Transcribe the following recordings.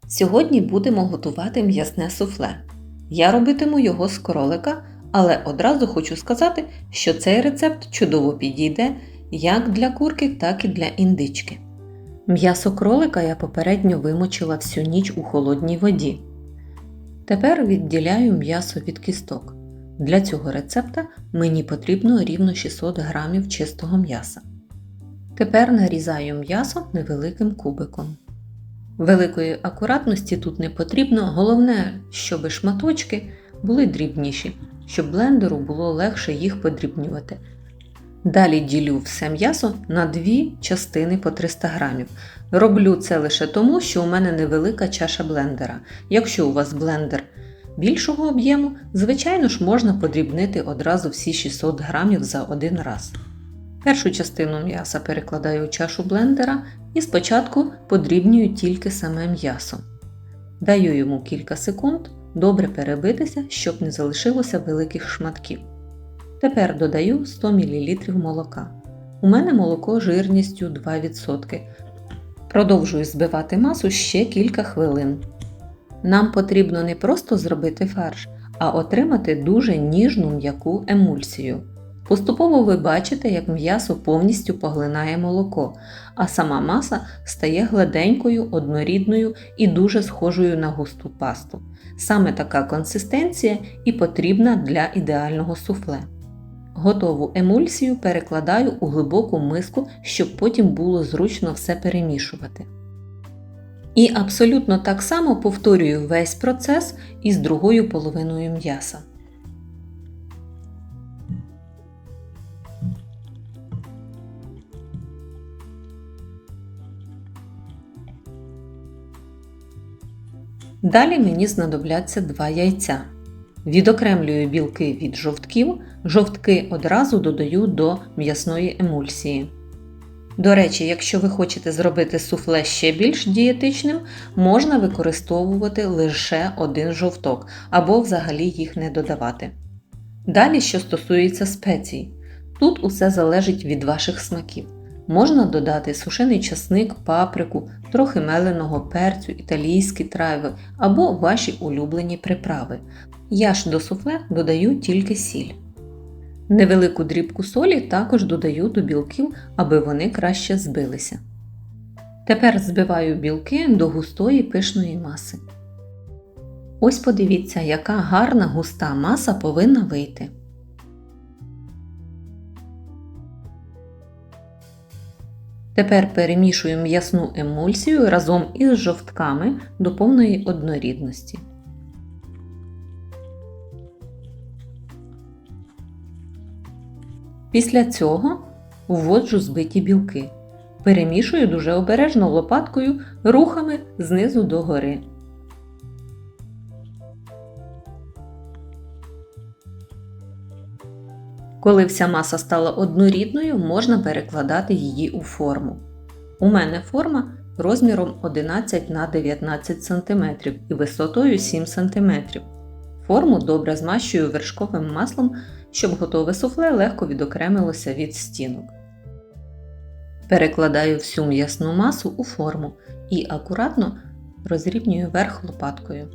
Сьогодні будемо готувати м'ясне суфле. Я робитиму його з кролика, але одразу хочу сказати, що цей рецепт чудово підійде як для курки, так і для індички. М'ясо кролика я попередньо вимочила всю ніч у холодній воді. Тепер відділяю м'ясо від кісток. Для цього рецепта мені потрібно рівно 600 г чистого м'яса. Тепер нарізаю м'ясо невеликим кубиком. Великої акуратності тут не потрібно, головне, щоб шматочки були дрібніші, щоб блендеру було легше їх подрібнювати. Далі ділю все м'ясо на дві частини по 300 г. Роблю це лише тому, що у мене невелика чаша блендера. Якщо у вас блендер більшого об'єму, звичайно ж можна подрібнити одразу всі 600 г за один раз. Першу частину м'яса перекладаю у чашу блендера і спочатку подрібнюю тільки саме м'ясо. Даю йому кілька секунд добре перебитися, щоб не залишилося великих шматків. Тепер додаю 100 мл молока. У мене молоко жирністю 2%. Продовжую збивати масу ще кілька хвилин. Нам потрібно не просто зробити фарш, а отримати дуже ніжну м'яку емульсію. Поступово ви бачите, як м'ясо повністю поглинає молоко, а сама маса стає гладенькою, однорідною і дуже схожою на густу пасту. Саме така консистенція і потрібна для ідеального суфле. Готову емульсію перекладаю у глибоку миску, щоб потім було зручно все перемішувати. І абсолютно так само повторюю весь процес із другою половиною м'яса. Далі мені знадобляться 2 яйця. Відокремлюю білки від жовтків, жовтки одразу додаю до м'ясної емульсії. До речі, якщо ви хочете зробити суфле ще більш дієтичним, можна використовувати лише один жовток або взагалі їх не додавати. Далі, що стосується спецій. Тут усе залежить від ваших смаків. Можна додати сушений часник, паприку, трохи меленого перцю, італійські трави або ваші улюблені приправи. Я ж до суфле додаю тільки сіль. Невелику дрібку солі також додаю до білків, аби вони краще збилися. Тепер збиваю білки до густої пишної маси. Ось подивіться, яка гарна густа маса повинна вийти. Тепер перемішую м'ясну емульсію разом із жовтками до повної однорідності. Після цього вводжу збиті білки. Перемішую дуже обережно лопаткою рухами знизу до гори. Коли вся маса стала однорідною, можна перекладати її у форму. У мене форма розміром 11 на 19 см і висотою 7 см. Форму добре змащую вершковим маслом, щоб готове суфле легко відокремилося від стінок. Перекладаю всю м'ясну масу у форму і акуратно розрівнюю верх лопаткою.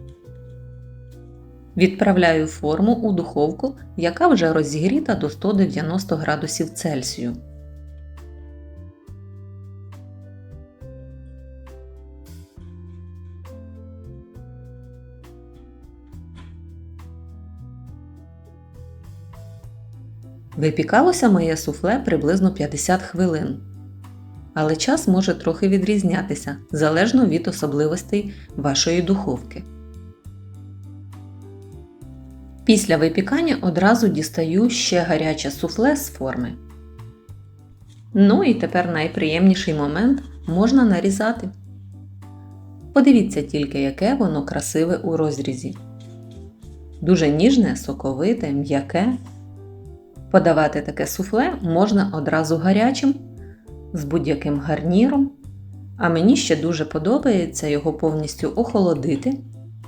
Відправляю форму у духовку, яка вже розігріта до 190 градусів Цельсію. Випікалося моє суфле приблизно 50 хвилин. Але час може трохи відрізнятися, залежно від особливостей вашої духовки. Після випікання одразу дістаю ще гаряче суфле з форми. Ну і тепер найприємніший момент – можна нарізати. Подивіться тільки, яке воно красиве у розрізі. Дуже ніжне, соковите, м'яке. Подавати таке суфле можна одразу гарячим, з будь-яким гарніром, а мені ще дуже подобається його повністю охолодити.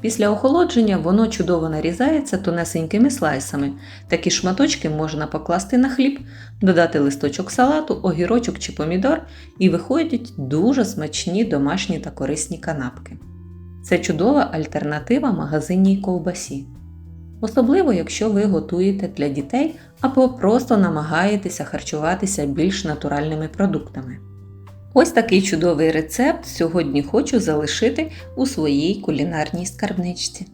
Після охолодження воно чудово нарізається тонесенькими слайсами. Такі шматочки можна покласти на хліб, додати листочок салату, огірочок чи помідор і виходять дуже смачні домашні та корисні канапки. Це чудова альтернатива магазинній ковбасі. Особливо, якщо ви готуєте для дітей або просто намагаєтеся харчуватися більш натуральними продуктами. Ось такий чудовий рецепт сьогодні хочу залишити у своїй кулінарній скарбничці.